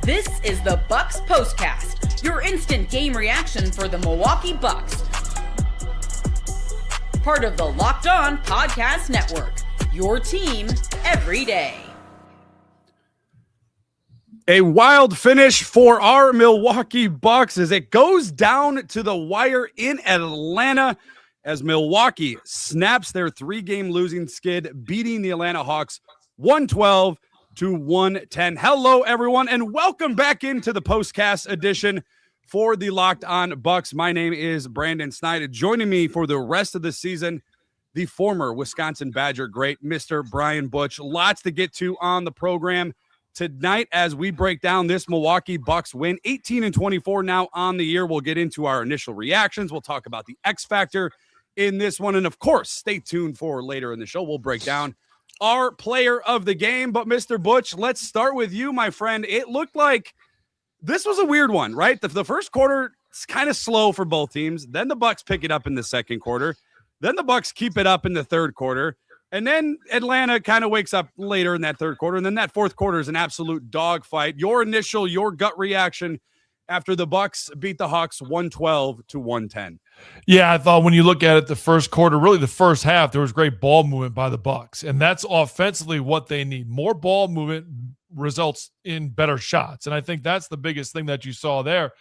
This is the Bucks Postcast, your instant game reaction for the Milwaukee Bucks. Part of the Locked On Podcast Network, your team every day. A wild finish for our Milwaukee Bucks as it goes down to the wire in Atlanta as Milwaukee snaps their three-game losing skid, beating the Atlanta Hawks 112-110. Hello, everyone, and welcome back into the Postcast edition for the Locked On Bucks. My name is Brandon Sneide. Joining me for the rest of the season, the former Wisconsin Badger great, Mr. Brian Butch. Lots to get to on the program tonight as we break down this Milwaukee Bucks win, 18-24 now on the year. We'll get into our initial reactions. We'll talk about the X factor in this one. And of course, stay tuned for later in the show. We'll break down our player of the game. But Mr. Butch, let's start with you, my friend. It looked like this was a weird one, right? The first quarter is kind of slow for both teams. Then the Bucks pick it up in the second quarter. Then the Bucks keep it up in the third quarter. And then Atlanta kind of wakes up later in that third quarter. And then that fourth quarter is an absolute dogfight. Your gut reaction after the Bucks beat the Hawks 112-110. Yeah, I thought when you look at it, the first quarter, really the first half, there was great ball movement by the Bucks. And that's offensively what they need. More ball movement results in better shots. And I think that's the biggest thing that you saw there.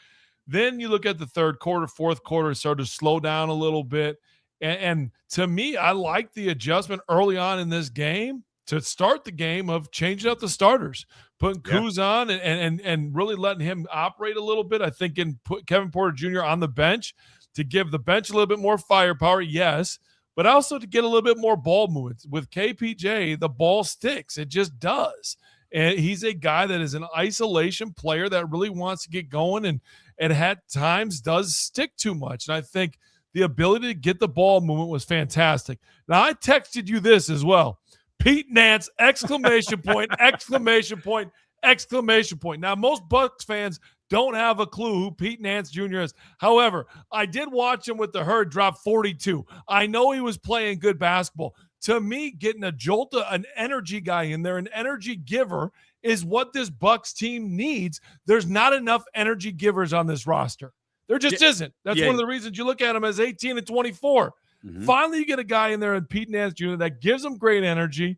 Then you look at the third quarter, fourth quarter, it started to slow down a little bit. And to me, I like the adjustment early on in this game to start the game of changing up the starters, putting Kuz on and really letting him operate a little bit. I think put Kevin Porter Jr. on the bench to give the bench a little bit more firepower, yes, but also to get a little bit more ball movement. With KPJ, the ball sticks. It just does. And he's a guy that is an isolation player that really wants to get going and at times does stick too much. And I think the ability to get the ball movement was fantastic. Now, I texted you this as well. Pete Nance, exclamation point, exclamation point, exclamation point. Now, most Bucks fans don't have a clue who Pete Nance Jr. is. However, I did watch him with the Herd drop 42. I know he was playing good basketball. To me, getting a jolt, an energy guy in there, an energy giver, is what this Bucks team needs. There's not enough energy givers on this roster. There just isn't. That's one of the reasons you look at him as 18 and 24. Mm-hmm. Finally, you get a guy in there in Pete Nance Jr. that gives him great energy,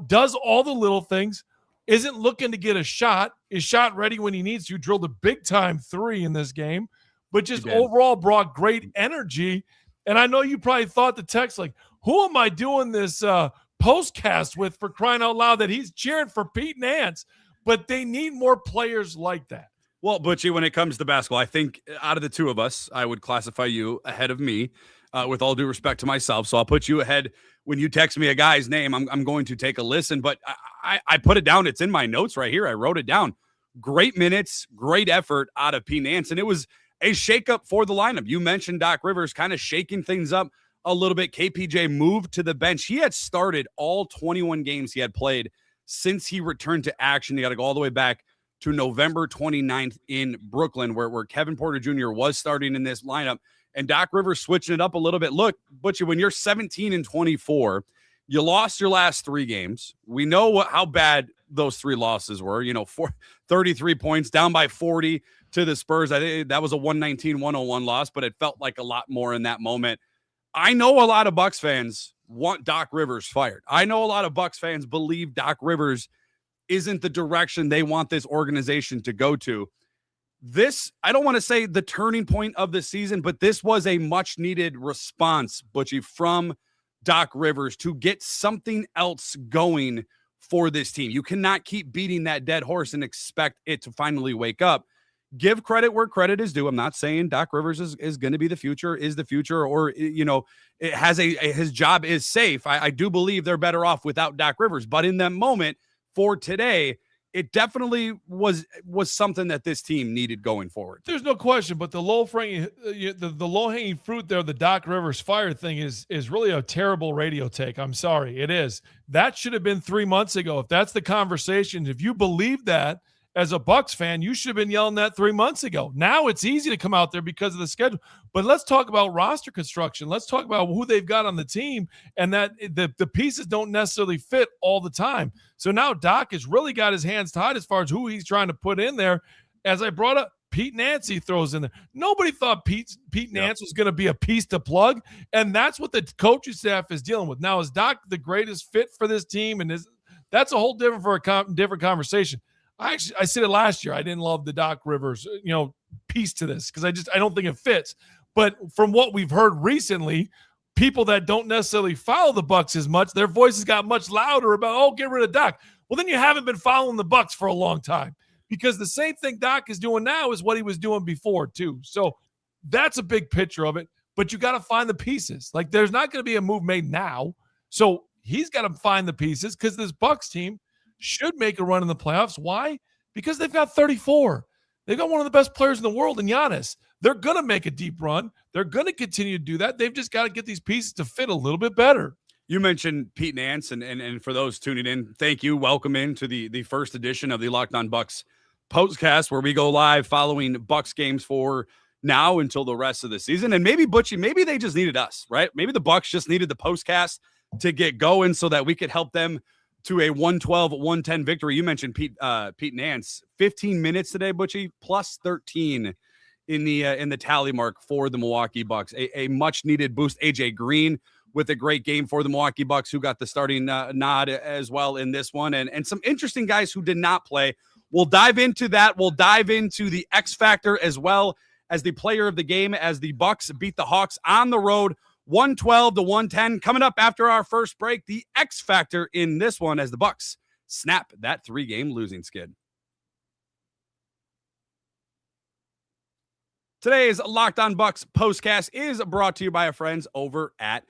does all the little things, isn't looking to get a shot, is shot ready when he needs to, drilled a big-time three in this game, but just overall brought great energy. And I know you probably thought the text, like, who am I doing this postcast with for crying out loud that he's cheering for Pete Nance? But they need more players like that. Well, Butchie, when it comes to basketball, I think out of the two of us, I would classify you ahead of me, with all due respect to myself. So I'll put you ahead. When you text me a guy's name, I'm going to take a listen. But I put it down. It's in my notes right here. I wrote it down. Great minutes, great effort out of Pete Nance. And it was a shakeup for the lineup. You mentioned Doc Rivers kind of shaking things up a little bit. KPJ moved to the bench. He had started all 21 games he had played since he returned to action. You got to go all the way back to November 29th in Brooklyn, where Kevin Porter Jr. was starting in this lineup, and Doc Rivers switching it up a little bit. Look, Butchie, when you're 17 and 24, you lost your last three games. We know how bad those three losses were. 33 points, down by 40 to the Spurs. I think that was a 119-101 loss, but it felt like a lot more in that moment. I know a lot of Bucks fans want Doc Rivers fired. I know a lot of Bucks fans believe Doc Rivers isn't the direction they want this organization to go to. This, I don't want to say the turning point of the season, but this was a much needed response, Butchie, from Doc Rivers to get something else going for this team. You cannot keep beating that dead horse and expect it to finally wake up. Give credit where credit is due. I'm not saying Doc Rivers is going to be the future, or, it has his job is safe. I do believe they're better off without Doc Rivers, but in that moment for today, it definitely was something that this team needed going forward. There's no question, but the low-hanging fruit there, the Doc Rivers fire thing is really a terrible radio take. I'm sorry, it is. That should have been 3 months ago. If that's the conversation, if you believe that, as a Bucks fan, you should have been yelling that 3 months ago. Now it's easy to come out there because of the schedule. But let's talk about roster construction. Let's talk about who they've got on the team, and that the pieces don't necessarily fit all the time. So now Doc has really got his hands tied as far as who he's trying to put in there. As I brought up, Pete Nance throws in there. Nobody thought Pete Nance was going to be a piece to plug, and that's what the coaching staff is dealing with. Now, is Doc the greatest fit for this team? And that's a whole different conversation. I said it last year. I didn't love the Doc Rivers, piece to this because I don't think it fits. But from what we've heard recently, people that don't necessarily follow the Bucks as much, their voices got much louder about, get rid of Doc. Well, then you haven't been following the Bucks for a long time. Because the same thing Doc is doing now is what he was doing before, too. So that's a big picture of it. But you got to find the pieces. Like, there's not going to be a move made now. So he's got to find the pieces because this Bucks team should make a run in the playoffs. Why? Because they've got 34. They've got one of the best players in the world in Giannis. They're going to make a deep run. They're going to continue to do that. They've just got to get these pieces to fit a little bit better. You mentioned Pete Nance, and for those tuning in, thank you. Welcome into the first edition of the Locked On Bucks postcast, where we go live following Bucks games for now until the rest of the season. And maybe Butchie, maybe they just needed us, right? Maybe the Bucks just needed the postcast to get going so that we could help them to a 112-110 victory. You mentioned Pete Nance, 15 minutes today, Butchie, plus 13 in the tally mark for the Milwaukee Bucks. A much needed boost. AJ Green with a great game for the Milwaukee Bucks, who got the starting nod as well in this one, and some interesting guys who did not play. We'll dive into that. We'll dive into the X factor as well as the player of the game as the Bucks beat the Hawks on the road, 112-110. Coming up after our first break, the X factor in this one as the Bucks snap that 3-game losing skid. Today's Locked On Bucks postcast is brought to you by our friends over at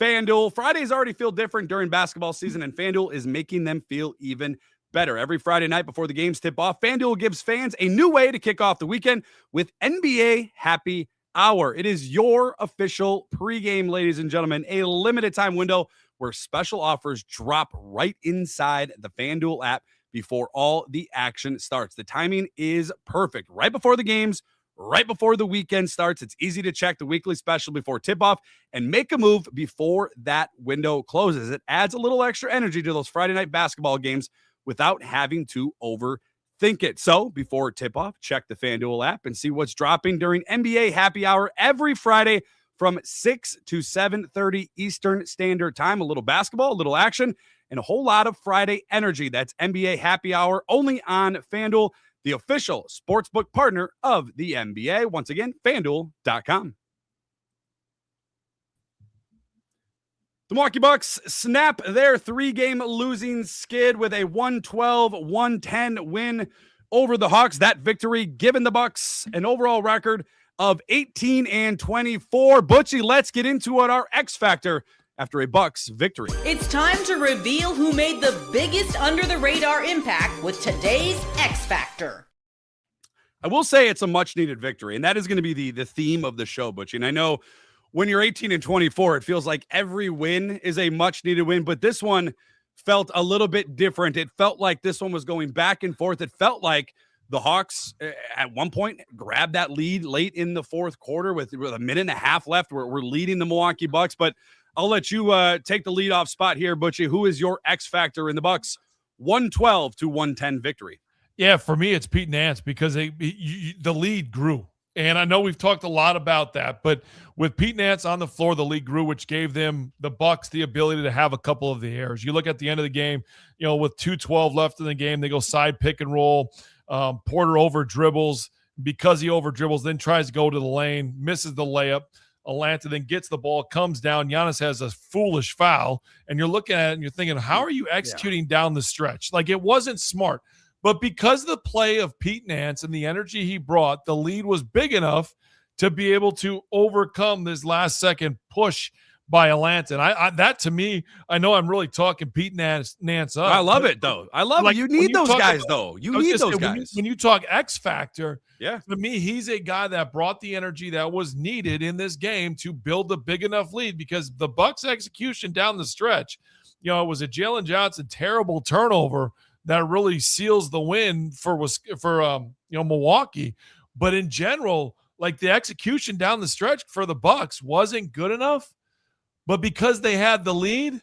FanDuel. Fridays already feel different during basketball season, and FanDuel is making them feel even better. Every Friday night before the games tip off, FanDuel gives fans a new way to kick off the weekend with NBA Happy Hour. It is your official pregame, ladies and gentlemen, a limited time window where special offers drop right inside the FanDuel app before all the action starts. The timing is perfect. Right before the games, right before the weekend starts. It's easy to check the weekly special before tip-off and make a move before that window closes. It adds a little extra energy to those Friday night basketball games without having to overthink it. So before tip-off, check the FanDuel app and see what's dropping during NBA Happy Hour every Friday from 6 to 7:30 Eastern Standard Time. A little basketball, a little action, and a whole lot of Friday energy. That's NBA Happy Hour only on FanDuel, the official sportsbook partner of the NBA. Once again, FanDuel.com. The Milwaukee Bucks snap their 3-game losing skid with a 112-110 win over the Hawks. That victory given the Bucks an overall record of 18-24. Butchie, let's get into it. Our X factor after a Bucks victory. It's time to reveal who made the biggest under-the-radar impact with today's X Factor. I will say it's a much-needed victory, and that is going to be the theme of the show, Butchie. And I know when you're 18-24, it feels like every win is a much-needed win, but this one felt a little bit different. It felt like this one was going back and forth. It felt like the Hawks at one point grabbed that lead late in the fourth quarter with a minute and a half left. We're leading the Milwaukee Bucks, but I'll let you take the leadoff spot here, Butchie. Who is your X factor in the Bucks 112-110 victory? Yeah, for me, it's Pete Nance because the lead grew. And I know we've talked a lot about that, but with Pete Nance on the floor, the lead grew, which gave them, the Bucks, the ability to have a couple of the errors. You look at the end of the game, with 2:12 left in the game, they go side pick and roll. Porter over dribbles. Because he over dribbles, then tries to go to the lane, misses the layup. Atlanta then gets the ball, comes down. Giannis has a foolish foul, and you're looking at it and you're thinking, how are you executing down the stretch? Like, it wasn't smart. But because of the play of Pete Nance and the energy he brought, the lead was big enough to be able to overcome this last-second push by Atlanta. And that, to me, I know I'm really talking Pete Nance up. I love it, though. I love it. You need those guys, though. You need those guys. When you talk X Factor, yeah, to me, he's a guy that brought the energy that was needed in this game to build a big enough lead, because the Bucks' execution down the stretch, it was a Jalen Johnson terrible turnover that really seals the win for Milwaukee. But in general, like the execution down the stretch for the Bucks wasn't good enough. But because they had the lead,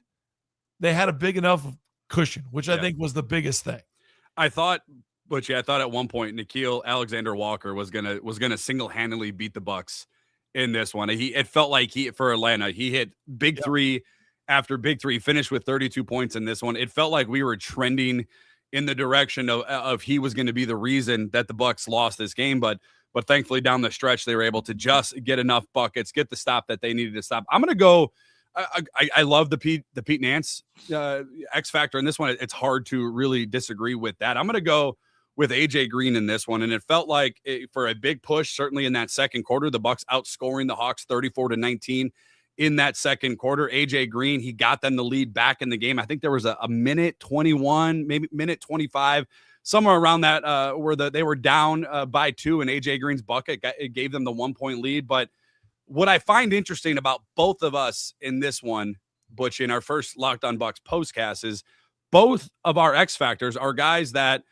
they had a big enough cushion, which I think was the biggest thing. I thought at one point Nickeil Alexander-Walker was gonna single-handedly beat the Bucks in this one. It felt like for Atlanta, he hit big three after big three, finished with 32 points in this one. It felt like we were trending in the direction of he was going to be the reason that the Bucks lost this game, but thankfully down the stretch they were able to just get enough buckets, get the stop that they needed to stop. I'm gonna go. I love the Pete Nance X factor in this one. It's hard to really disagree with that. I'm gonna go with AJ Green in this one, and it felt like for a big push, certainly in that second quarter, the Bucks outscoring the Hawks 34-19 in that second quarter. AJ Green, he got them the lead back in the game. I think there was a minute 21, maybe minute 25, somewhere around that where they were down by 2, and AJ Green's bucket it gave them the 1-point lead. But what I find interesting about both of us in this one, Butch, in our first Locked On Bucks postcast, is both of our X factors are guys that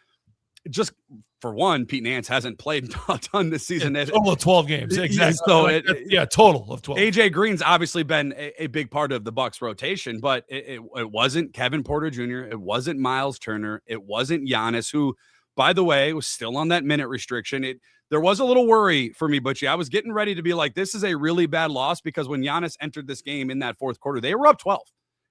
just, for one, Pete Nance hasn't played a ton this season. Total of 12 games. Exactly. So total of 12. AJ Green's obviously been a big part of the Bucks rotation, but it wasn't Kevin Porter Jr. It wasn't Miles Turner. It wasn't Giannis, who, by the way, was still on that minute restriction. There was a little worry for me, Butchie. I was getting ready to be like, this is a really bad loss, because when Giannis entered this game in that fourth quarter, they were up 12.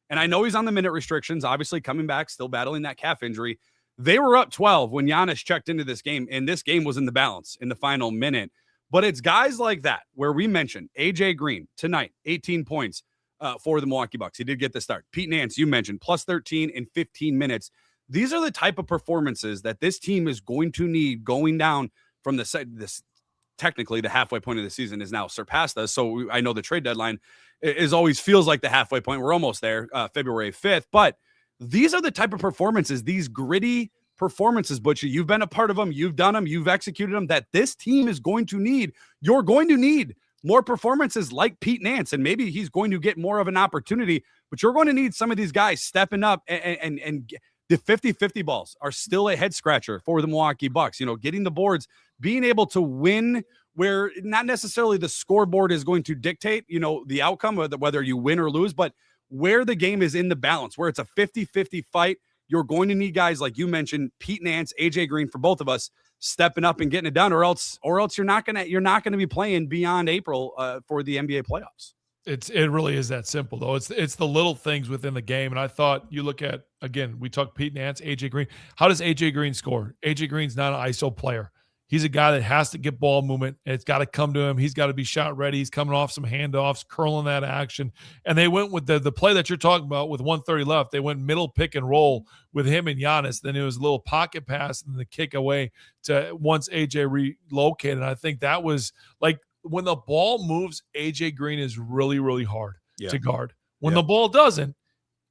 And I know he's on the minute restrictions, obviously coming back, still battling that calf injury. They were up 12 when Giannis checked into this game, and this game was in the balance in the final minute. But it's guys like that where we mentioned AJ Green tonight, 18 points for the Milwaukee Bucks. He did get the start. Pete Nance, you mentioned, plus 13 in 15 minutes. These are the type of performances that this team is going to need going down from this. Technically, the halfway point of the season is now surpassed us. So I know the trade deadline is always feels like the halfway point. We're almost there, February 5th. But these are the type of performances, these gritty performances, Butcher. You've been a part of them. You've done them. You've executed them, that this team is going to need. You're going to need more performances like Pete Nance, and maybe he's going to get more of an opportunity, but you're going to need some of these guys stepping up, and the 50-50 balls are still a head scratcher for the Milwaukee Bucks. Getting the boards, being able to win where not necessarily the scoreboard is going to dictate, the outcome, whether you win or lose, but where the game is in the balance, where it's a 50-50 fight. You're going to need guys like you mentioned, Pete Nance, AJ Green, for both of us, stepping up and getting it done, or else you're not gonna be playing beyond April for the NBA playoffs. It really is that simple, though. It's the little things within the game. And I thought, you look at, again, we talked Pete Nance, AJ Green. How does AJ Green score? AJ Green's not an ISO player. He's a guy that has to get ball movement. It's got to come to him. He's got to be shot ready. He's coming off some handoffs, curling that action. And they went with the play that you're talking about with 1:30 left. They went middle pick and roll with him and Giannis. Then it was a little pocket pass and the kick away to once AJ relocated. And I think that was like, when the ball moves, AJ Green is really, really hard to guard. When the ball doesn't,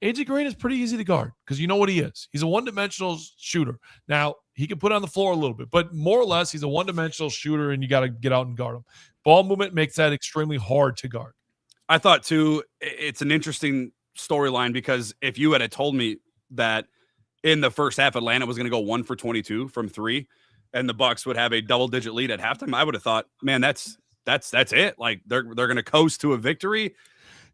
AJ Green is pretty easy to guard because you know what he is. He's a one-dimensional shooter. Now, he can put on the floor a little bit, but more or less, he's a one-dimensional shooter, and you got to get out and guard him. Ball movement makes that extremely hard to guard. I thought, too, it's an interesting storyline because if you had told me that in the first half, Atlanta was going to go 1 for 22 from 3, and the Bucks would have a double-digit lead at halftime, I would have thought, man, that's it. Like they're going to coast to a victory.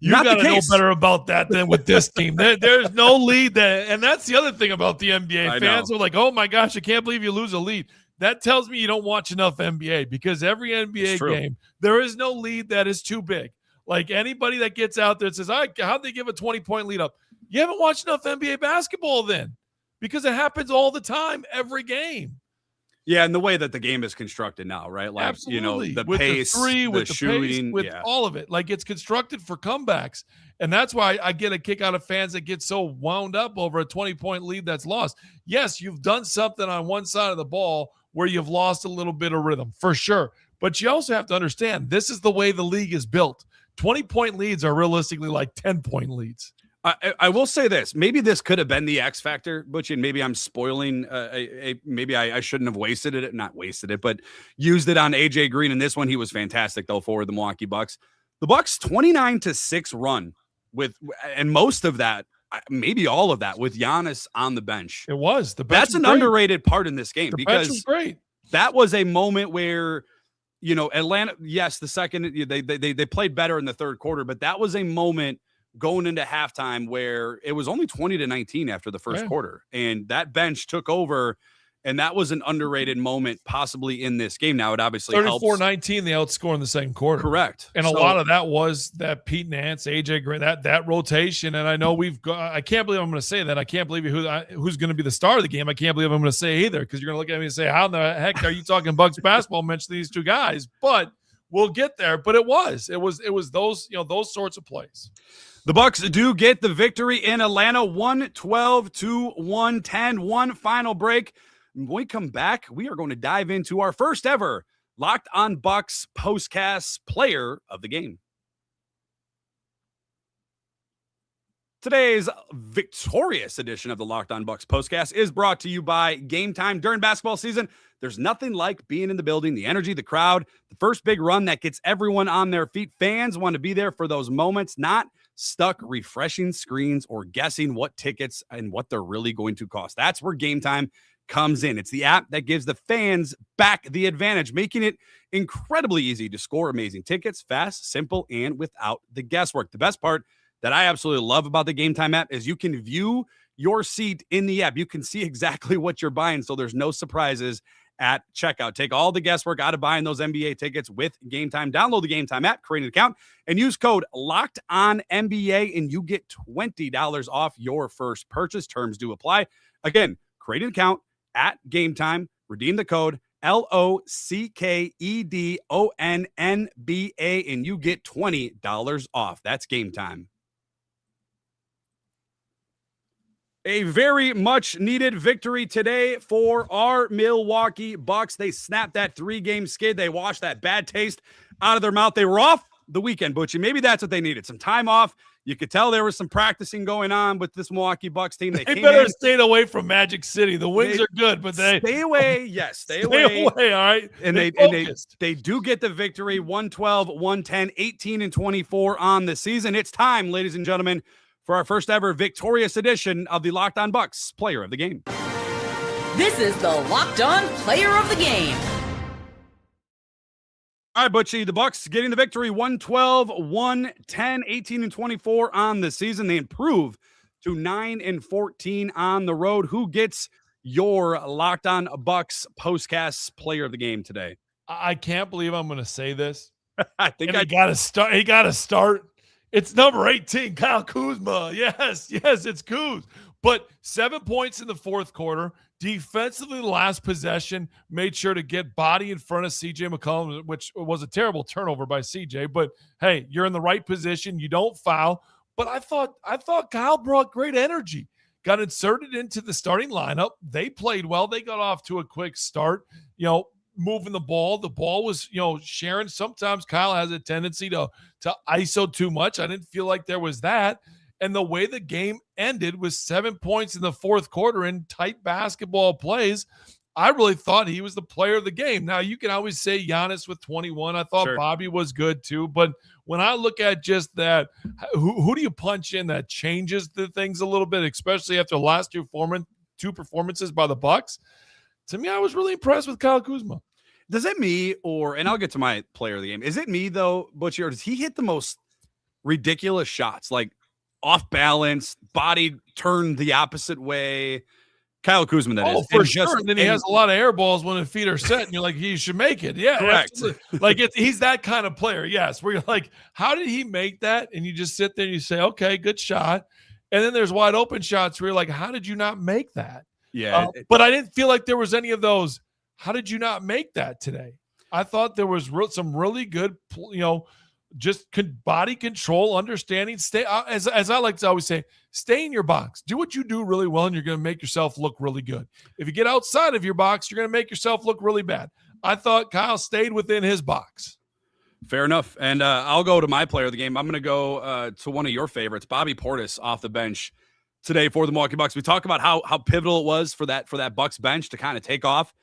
You got to know better about that than with this team. There's no lead there. And that's the other thing about the NBA. Fans are like, oh, my gosh, I can't believe you lose a lead. That tells me you don't watch enough NBA because every NBA game, there is no lead that is too big. Like anybody that gets out there and says, how'd they give a 20-point lead up? You haven't watched enough NBA basketball then because it happens all the time, every game. Yeah, and the way that the game is constructed now, right? Like, absolutely. The with pace, the three, with the pace, shooting, with all of it. Like, it's constructed for comebacks. And that's why I get a kick out of fans that get so wound up over a 20-point lead that's lost. Yes, you've done something on one side of the ball where you've lost a little bit of rhythm, for sure. But you also have to understand, this is the way the league is built. 20-point leads are realistically like 10-point leads. I will say this. Maybe this could have been the X factor, Butch, and maybe I'm spoiling. Maybe I shouldn't have wasted it. Not wasted it, but used it on AJ Green. In this one, he was fantastic, though, for the Milwaukee Bucks. The Bucks 29-6 run and most of that, maybe all of that with Giannis on the bench. It was. The bench That's was an great. underrated part in this game The bench was because great. that was a moment where, Atlanta, yes, the second they played better in the third quarter, but that was a moment going into halftime where it was only 20-19 after the first quarter, and that bench took over. And that was an underrated moment possibly in this game. Now, it obviously 34-19, they outscored in the second quarter. Correct. And a lot of that was that Pete Nance, AJ Green, that rotation. And I know I can't believe I'm going to say that. I can't believe who's going to be the star of the game. I can't believe I'm going to say either, because you're going to look at me and say, how in the heck are you talking Bucks basketball mention these two guys? But we'll get there. But it was those, those sorts of plays. The Bucks do get the victory in Atlanta, 112-110, one final break. When we come back, we are going to dive into our first ever Locked On Bucks POSTCAST player of the game. Today's victorious edition of the Locked On Bucks POSTCAST is brought to you by Gametime. During basketball season, there's nothing like being in the building, the energy, the crowd, the first big run that gets everyone on their feet. Fans want to be there for those moments, not stuck refreshing screens or guessing what tickets and what they're really going to cost. That's where Gametime comes in. It's the app that gives the fans back the advantage, making it incredibly easy to score amazing tickets, fast, simple, and without the guesswork. The best part that I absolutely love about the Gametime app is you can view your seat in the app. You can see exactly what you're buying, so there's no surprises at checkout. Take all the guesswork out of buying those NBA tickets with Gametime. Download the Gametime app, create an account, and use code LOCKEDONNBA, and you get $20 off your first purchase. Terms do apply. Again, create an account at Gametime, redeem the code LOCKEDONNBA, and you get $20 off. That's Gametime. A very much needed victory today for our Milwaukee Bucks. They snapped that 3-game skid. They washed that bad taste out of their mouth. They were off the weekend, Butchie. Maybe that's what they needed. Some time off. You could tell there was some practicing going on with this Milwaukee Bucks team. They better stay away from Magic City. The wins are good, but stay away. Yes, stay away. All right. And they do get the victory, 112-110, 18-24 on the season. It's time, ladies and gentlemen, for our first ever victorious edition of the Locked On Bucks player of the game. This is the Locked On player of the game. All right, Butchie, the Bucks getting the victory, 112-110, 18-24 on the season. They improve to 9-14 on the road. Who gets your Locked On Bucks POSTCAST player of the game today? I can't believe I'm going to say this. I think he got to start. He got to start. It's number 18, Kyle Kuzma. Yes, it's Kuz. But 7 points in the fourth quarter. Defensively, the last possession, made sure to get body in front of CJ McCollum, which was a terrible turnover by CJ. But hey, you're in the right position. You don't foul. But I thought Kyle brought great energy. Got inserted into the starting lineup. They played well. They got off to a quick start. Moving the ball. The ball was, sharing. Sometimes Kyle has a tendency to ISO too much. I didn't feel like there was that. And the way the game ended with 7 points in the fourth quarter in tight basketball plays, I really thought he was the player of the game. Now, you can always say Giannis with 21. I thought Sure. Bobby was good too. But when I look at just that, who do you punch in that changes the things a little bit, especially after the last two performances by the Bucks? To me, I was really impressed with Kyle Kuzma. Does it me, and I'll get to my player of the game. Is it me, though, Butchie, or does he hit the most ridiculous shots? Like, off balance, body turned the opposite way. Kyle Kuzma, that is. For sure. And then he has a lot of air balls when the feet are set, and you're like, he should make it. Yeah, correct. Absolutely. Like he's that kind of player. Yes, where you're like, how did he make that? And you just sit there and you say, okay, good shot. And then there's wide open shots where you're like, how did you not make that? Yeah, but I didn't feel like there was any of those. How did you not make that today? I thought there was some really good, just body control, understanding. Stay as I like to always say, stay in your box. Do what you do really well, and you're going to make yourself look really good. If you get outside of your box, you're going to make yourself look really bad. I thought Kyle stayed within his box. Fair enough. And I'll go to my player of the game. I'm going to go to one of your favorites, Bobby Portis, off the bench today for the Milwaukee Bucks. We talk about how pivotal it was for that Bucks bench to kind of take off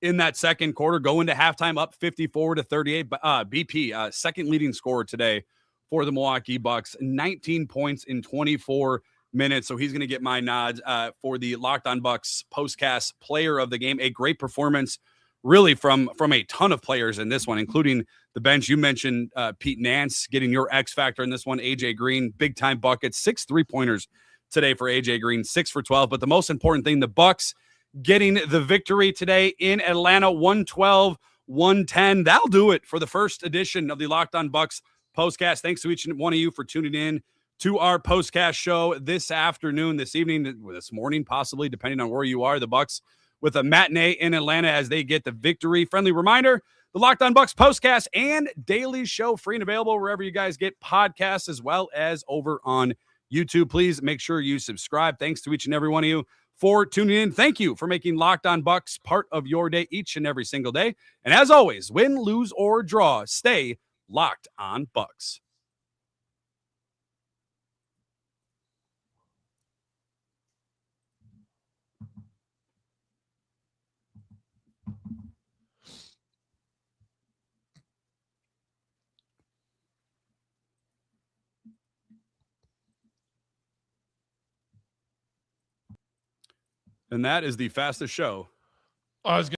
in that second quarter, go into halftime up 54-38. BP, second leading scorer today for the Milwaukee Bucks, 19 points in 24 minutes. So he's going to get my nod for the Locked On Bucks postcast player of the game. A great performance, really, from a ton of players in this one, including the bench. You mentioned Pete Nance getting your X factor in this one. AJ Green, big time buckets, 6 3-pointers today for AJ Green, 6 for 12. But the most important thing, the Bucks getting the victory today in Atlanta, 112-110. That'll do it for the first edition of the Locked On Bucks postcast. Thanks to each and one of you for tuning in to our postcast show this afternoon, this evening, this morning, possibly, depending on where you are. The Bucks with a matinee in Atlanta as they get the victory. Friendly reminder, the Locked On Bucks postcast and daily show free and available wherever you guys get podcasts, as well as over on YouTube. Please make sure you subscribe. Thanks to each and every one of you for tuning in. Thank you for making Locked On Bucks part of your day each and every single day. And as always, win, lose, or draw, stay Locked On Bucks. And that is the fastest show. I was